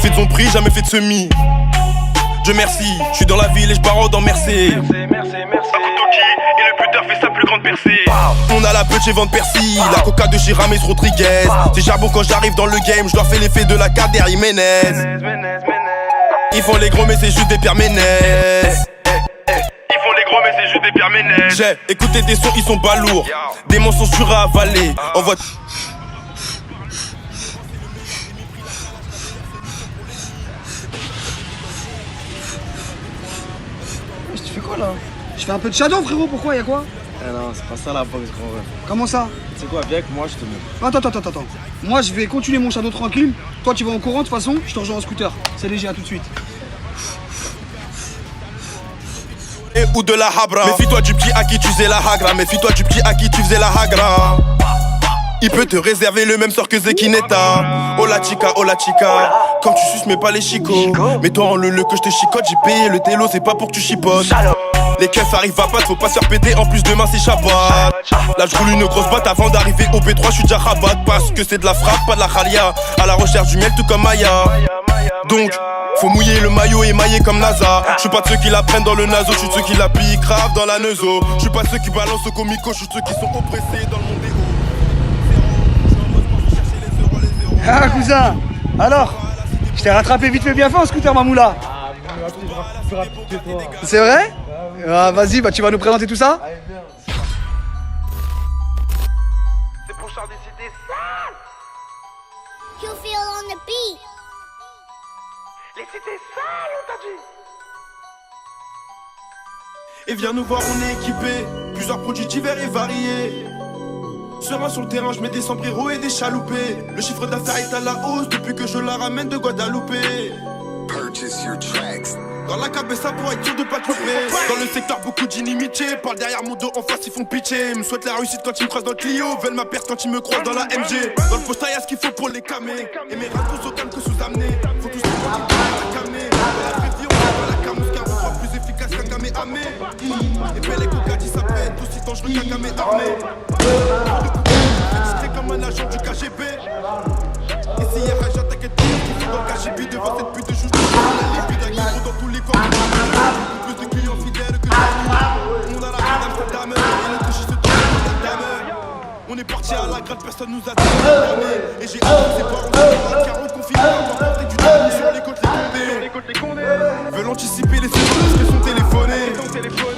fait de son prix, jamais fait de semi. Dieu merci, je suis dans la ville et je barre dans Mercé. Merci. Toki et le buteur fait sa plus grande percée. On a la pute chez Van Persie, la coca de chez Rames Rodriguez. C'est charbon quand j'arrive dans le game, je leur fais l'effet de la carte derrière Jiménez. Ils font les gros mais c'est juste des pierres Ménez. Ils font les gros mais c'est juste des pierres Ménez. J'ai écouté des sons, ils sont pas lourds. Des mensonges sûrs à avaler. Envoie. Tu fais quoi là? Je fais un peu de shadow frérot, pourquoi? Y'a quoi? Eh non, c'est pas ça la boxe gros rêve. Comment ça? Tu sais quoi, viens avec moi, je te montre. Attends. Moi je vais continuer mon shadow tranquille. Toi tu vas en courant de toute façon, je te rejoins en scooter. C'est léger, à tout de suite. Ou de la habra. Méfie-toi du petit à qui tu faisais la hagra. Méfie-toi du petit à qui tu faisais la hagra. Il peut te réserver le même sort que Zekineta. Oh la chica. Quand tu suces mais pas les chicots. Mets-toi en le que je te chicote. J'ai payé le télo, c'est pas pour que tu chipotes. Les keufs arrivent à pas, faut pas se faire péter. En plus demain c'est Shabbat. Là je roule une grosse batte avant d'arriver au P3. Je suis déjà rabat parce que c'est de la frappe, pas de la khalia. À la recherche du miel tout comme Maya. Donc faut mouiller le maillot émaillé comme NASA. Je suis pas de ceux qui la prennent dans le naso, je suis de ceux qui la piquent grave dans la neuzo. Je suis pas de ceux qui balancent au comico, je suis de ceux qui sont oppressés dans le monde des hauts. Ah cousin, alors? Je t'ai rattrapé vite fait bien fait en scooter Mamoula. Ah, plus rapide que toi. C'est vrai? Ah vas-y, bah tu vas nous présenter tout ça? Allez, viens. C'est pour Charles décider ça. You feel on the beat. Les cités sales, on t'a dit. Et viens nous voir, on est équipés. Plusieurs produits divers et variés. Serein sur le terrain, je mets des sombreros et des chaloupés. Le chiffre d'affaires est à la hausse depuis que je la ramène de Guadeloupe. Purchase your tracks. Dans la cabessa pour être sûr de pas te louper. Dans le secteur beaucoup d'inimités. Parle derrière mon dos, en face ils font pitcher. Me souhaitent la réussite quand ils me croisent dans le Clio. Veulent ma perte quand ils me croisent dans la MG. Dans le posta y'a ce qu'il faut pour les camer. Et mes rats tous au calme que sous-amenés. Faut tous les voir qui à la camée. Dans la vraie vie on va pas la camousse car on soit plus efficace qu'un camé armé. Et puis les coca dit ça peut être aussi dangereux qu'un camé armé. Discret comme un agent du KGB. Et si y'a Raja t'inquiète pas, qui sont dans le KGB devant cette pute de juge. Les buts d'un gros dans tous les corps. Plus de clients fidèles que d'amis. On a la vie d'Amsterdam et le toucher se tourne dans la dame. On est parti à la gratte, personne nous a dit. Et j'ai hâte de voir on se car on confie on va porter du temps sur les côtes les condés. Veulent anticiper les séquences qui sont téléphonés.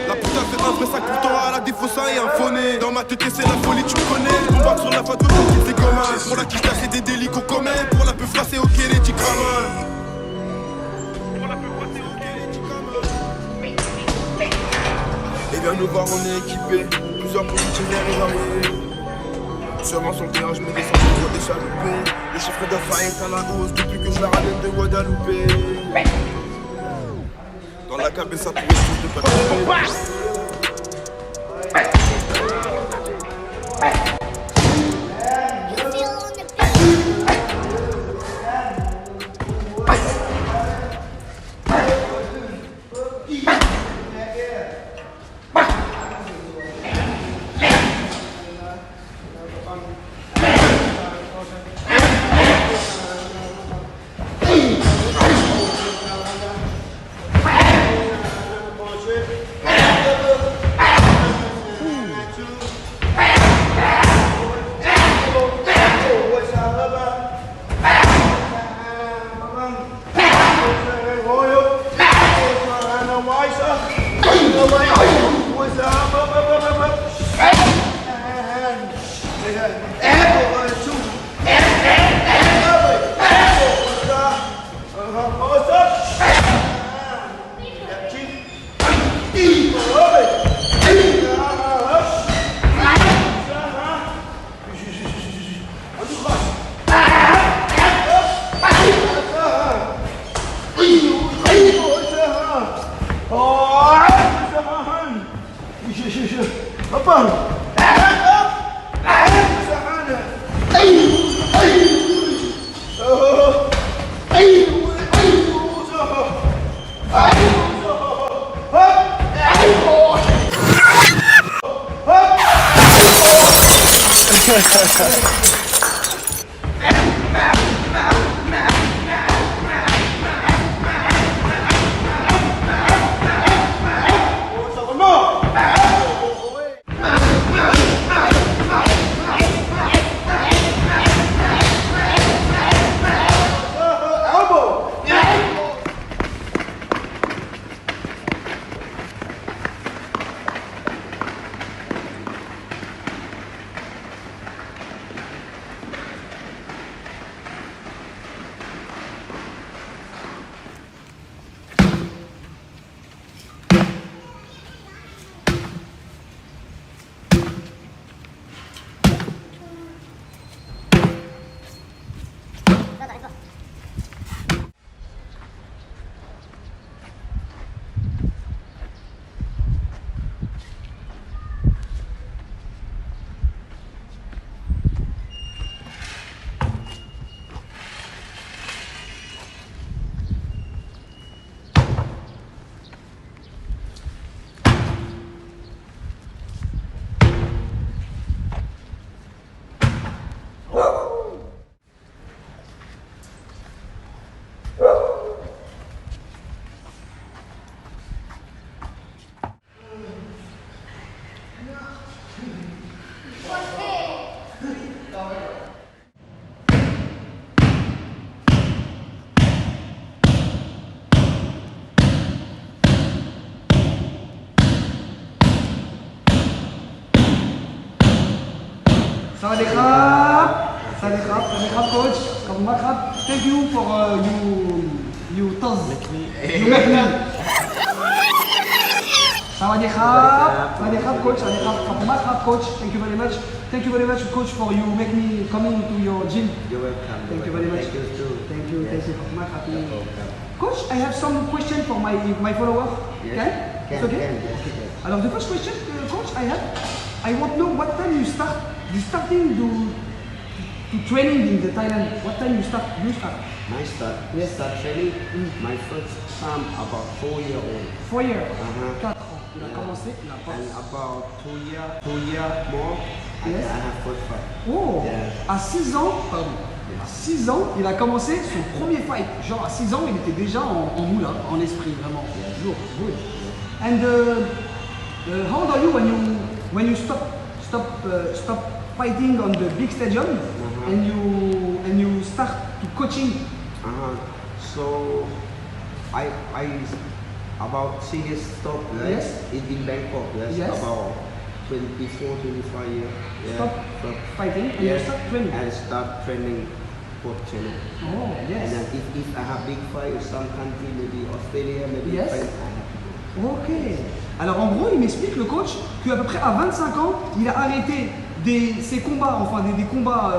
La putain c'est un vrai sac pourtant à la défaut ça est un phoné. Dans ma tête c'est la folie tu connais. Combattre sur la photo c'est commun. Pour la quiche c'est des délits qu'on commet. Pour la peu c'est ok les tic Et viens nous voir, on est équipés. Plusieurs produits divers et variés. Sûrement sur le terrain, je me descends pour des chaloupés. Le chiffre d'affaires est à la hausse depuis que je la ramène de Guadeloupe. Dans la cabessa pour essayer de pas tomber. You feel on the beat. Sawadee krap, coach. Thank you for you taz. You make me. Sawadee krap, coach. Coach. Thank you very much. Thank you very much, coach, for you make me coming to your gym. You're welcome. Thank you very much. Thank you too. Thank you. Coach, I have some question for my follower. Yes. It's okay? Alors, the first question, coach, I want to know what time you starting to training in the Thailand. What time you start? My start. Yes. Start training. My first time about 4 years old. 4 years. 4 Uh-huh. ans. Il a commencé, il a pas. And about 2 years more, Yes. I have first fight. Oh, Yes. à 6 ans, pardon. À 6 ans, il a commencé son premier fight. Genre à 6 ans, il était déjà en moula, en esprit, vraiment. Lourd, good. And how old are you when you stop fighting on the big stadium and you start to coaching? So I about serious stop Yes. in Bangkok. Yes. About 24-25 years. Stop fighting and you start training. And start training for training. Oh, And yes. then if I have big fight in some country, maybe Australia, maybe Yes. France, I have to go. Ok. Alors en gros, il m'explique, le coach, qu'à peu près à 25 ans, il a arrêté ses combats, enfin des combats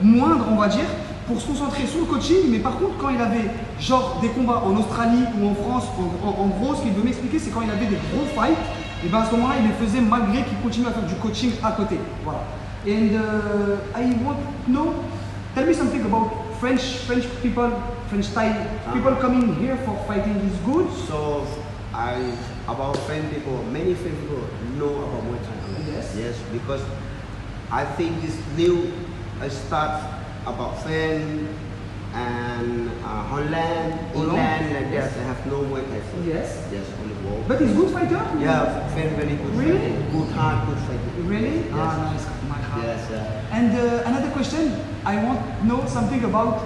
moindres, on va dire, pour se concentrer sur le coaching. Mais par contre, quand il avait genre des combats en Australie ou en France, en gros, ce qu'il veut m'expliquer, c'est quand il avait des gros fights, et bien à ce moment-là, il les faisait malgré qu'il continue à faire du coaching à côté. Voilà. And I want to know, tell me something about French people, French Thai people coming here for fighting is good. So about French people, many French people know about Muay Thai. Yes. Yes, because I think this new start about France and Holland, England, like that. They have no Muay Thai. Yes. Yes, on the world. But he's good fighter? Yeah, very good. Really? Fighting. Good heart, good fighting. Really? Yes. Ah, nice. My heart. Yes. And another question, I want to know something about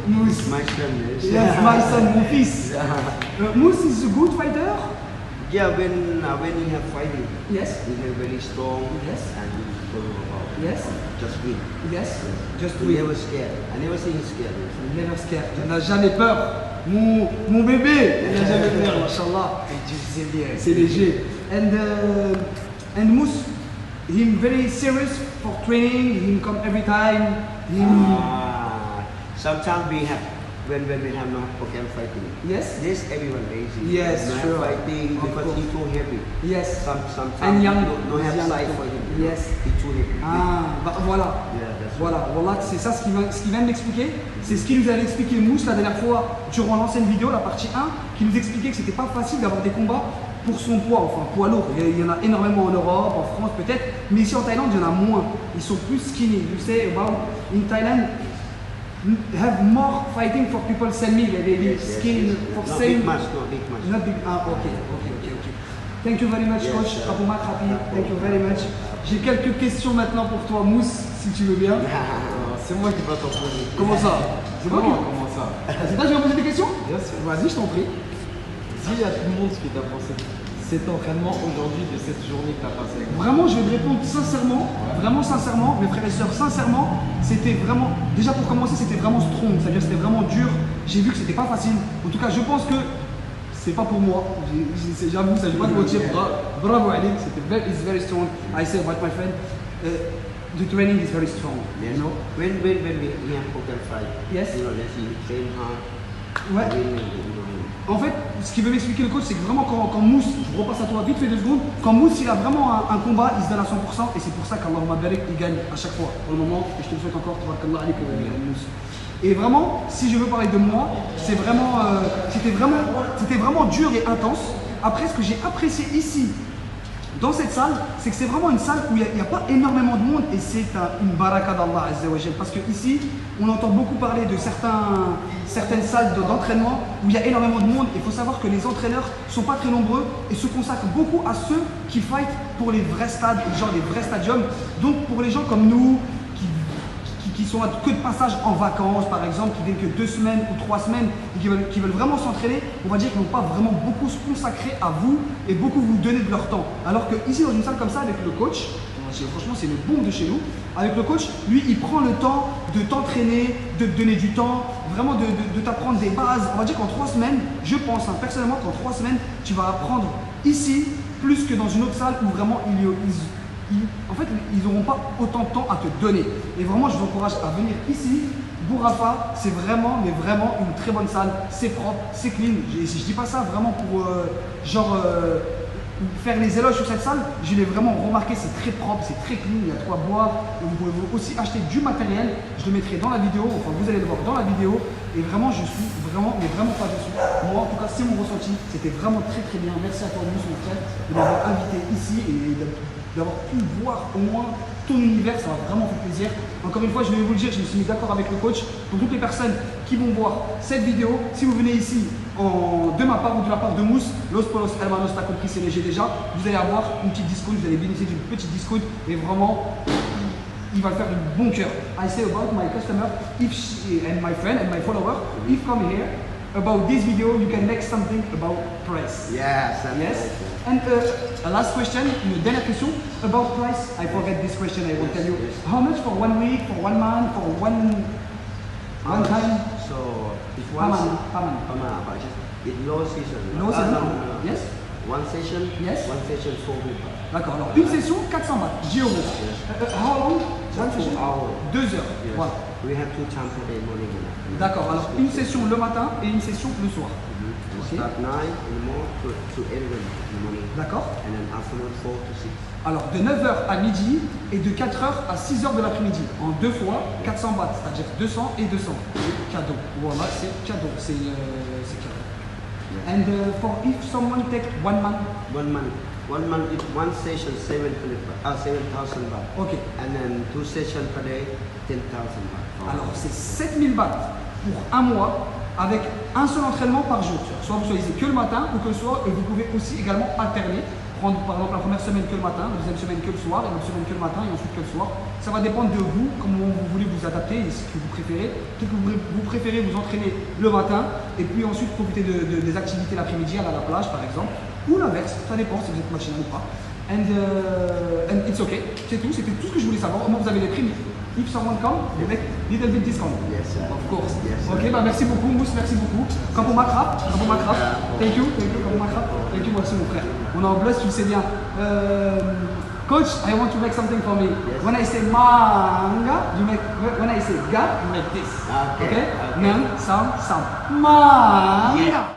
Mousse. My son is. Yes, my son, mon fils. Mousse is a good fighter? Yeah, when we have fighting, Yes. we have very strong. Yes. And so about Yes. just win. Yes. Just We win. never scared. I never seen him scared. Never scared. Il n'a jamais peur. Mon bébé, il n'a jamais peur, machallah. C'est léger. And Mousse, him very serious for training. Him come every time. Sometimes we have when we have no program fighting. Yes. This everyone lazy. Yes, not sure. fighting Of because course. he's too heavy. Yes. Sometimes And young. no have young size too. for him. Yes. He's too heavy. Ah, bah voilà. Yeah, that's Voilà, voilà, c'est ça ce qu'il vient de m'expliquer. C'est ce qu'il nous avait expliqué Mousse la dernière fois durant l'ancienne vidéo, la partie 1, qui nous expliquait que c'était pas facile d'avoir des combats pour son poids, enfin poids lourd. Il y en a énormément en Europe, en France peut-être, mais ici en Thaïlande il y en a moins. Ils sont plus skinny. You say about in Thailand have more fighting for people semi, they skinny for Not same. big match, not big match. Not big. Ah, ok. Thank you very much, Yes, coach. Kapomak, happy. Thank you very much. J'ai quelques questions maintenant pour toi, Mousse, si tu veux bien. C'est moi qui vais t'en poser. Comment ça? C'est moi Comment ça? C'est toi qui vas poser des questions? Bien sûr. Vas-y, je t'en prie. Dis à tout le monde ce que tu as pensé de cet entraînement aujourd'hui, de cette journée que tu as passée avec moi. Vraiment, je vais te répondre sincèrement, vraiment sincèrement, mes frères et sœurs, sincèrement, c'était vraiment, déjà pour commencer, c'était vraiment strong, c'est-à-dire c'était vraiment dur. J'ai vu que c'était pas facile. En tout cas, je pense que c'est pas pour moi. J'avoue, ça, je vais pas te mentir. Bravo, Ali, it's very strong. I say about my friend, the training is very strong. Yes. You know? When we have program fight, Yes. you know, let's see, train hard, Ouais. win, you know. En fait, ce qui veut m'expliquer le coach, c'est que vraiment quand Mousse, je repasse à toi vite fait 2 secondes, quand Mousse il a vraiment un combat, il se donne à 100% et c'est pour ça qu'Allah Barik il gagne à chaque fois. Pour le moment, et je te le souhaite encore, tabarakallah alik, Mousse. Et vraiment, si je veux parler de moi, c'était vraiment dur et intense. Après, ce que j'ai apprécié ici, dans cette salle, c'est que c'est vraiment une salle où il n'y a pas énormément de monde et c'est une baraka d'Allah Azza wa Jal. Parce que ici, on entend beaucoup parler de certaines salles d'entraînement où il y a énormément de monde. Il faut savoir que les entraîneurs ne sont pas très nombreux et se consacrent beaucoup à ceux qui fight pour les vrais stades, genre les vrais stadiums. Donc pour les gens comme nous, qui sont que de passage en vacances par exemple, qui viennent que 2 semaines ou 3 semaines et qui veulent vraiment s'entraîner, on va dire qu'ils n'ont pas vraiment beaucoup se consacrer à vous et beaucoup vous donner de leur temps. Alors que ici dans une salle comme ça avec le coach, Franchement, c'est une bombe de chez nous. Avec le coach, lui, il prend le temps de t'entraîner, de te donner du temps, vraiment de t'apprendre des bases. On va dire qu'en 3 semaines, je pense personnellement qu'en 3 semaines, tu vas apprendre ici plus que dans une autre salle où vraiment en fait, ils n'auront pas autant de temps à te donner. Et vraiment, je vous encourage à venir ici. Bourafa, c'est vraiment, mais vraiment une très bonne salle. C'est propre, c'est clean. Si je dis pas ça vraiment pour faire les éloges sur cette salle, je l'ai vraiment remarqué, c'est très propre, c'est très clean, il y a de quoi boire. Vous pouvez aussi acheter du matériel, je le mettrai dans la vidéo, enfin vous allez le voir dans la vidéo. Et vraiment, je suis vraiment, mais vraiment pas déçu. Moi, en tout cas, c'est mon ressenti, c'était vraiment très très bien. Merci à toi, Mousse, mon frère, de m'avoir invité ici et d'avoir pu voir au moins ton univers, ça m'a vraiment fait plaisir. Encore une fois, je vais vous le dire, je me suis mis d'accord avec le coach. Pour toutes les personnes qui vont voir cette vidéo, si vous venez ici de ma part ou de la part de Mousse, Los Polos Hermanos, t'as compris, c'est léger déjà, vous allez avoir une petite discount, vous allez bénéficier d'une petite discount et vraiment, il va le faire de bon cœur. I say about my customer, and my friend and my follower, if come here, about this video, you can make something about price. Yes, Yes. And a last question, une dernière question about price. I forget this question. I will tell you. How much for 1 week, for 1 month, for one time? So it's How one many? but it's low season. No season? No. Yes. One session. Yes. One session 4 people. D'accord. Alors une session 400 bahts, 10 euros. How long? One session? 4 hours. 2 heures. Yes. Voilà. We have 2 times per day, morning and afternoon. D'accord. Alors une session le matin et une session le soir. We Ok. start 9 in the morning to 11 in the morning. D'accord. And then afternoon 4 to 6. Alors de 9h à midi et de 4h à 6h de l'après-midi. En 2 fois 400 bahts, c'est-à-dire 200 et 200. Cadeau. Voilà, c'est cadeau. C'est cadeau. And for if someone take 1 month, 1 month. 1 month is one session 7,000 baht. ok. And then 2 sessions per day 10,000 baht. Alors c'est 7000 bahts pour un mois avec un seul entraînement par jour. Soit vous choisissez que le matin ou que le soir et vous pouvez aussi également alterner. Prendre par exemple la première semaine que le matin, la deuxième semaine que le soir et la deuxième semaine que le matin et ensuite que le soir. Ça va dépendre de vous, comment vous voulez vous adapter et ce que vous préférez. Peut-être que vous préférez vous entraîner le matin et puis ensuite profiter des activités l'après-midi, aller à la plage par exemple. Ou l'inverse, ça dépend si vous êtes matinal ou pas. And it's okay, c'est tout, c'était tout ce que je voulais savoir. Au moins vous avez les prix. If someone come, you make little bit discount. Yes, sir. Of course. Yes, sir. Ok, bah merci beaucoup Mousse, merci beaucoup. Kapo Makrap, thank you, Kapo Makrap, thank you, merci mon frère. On est en bleu, tu le sais bien. Coach, I want to make something for me. Yes. When I say manga, you make, when I say ga, you make this. Okay. Okay? Nang, sam, sam. Manga.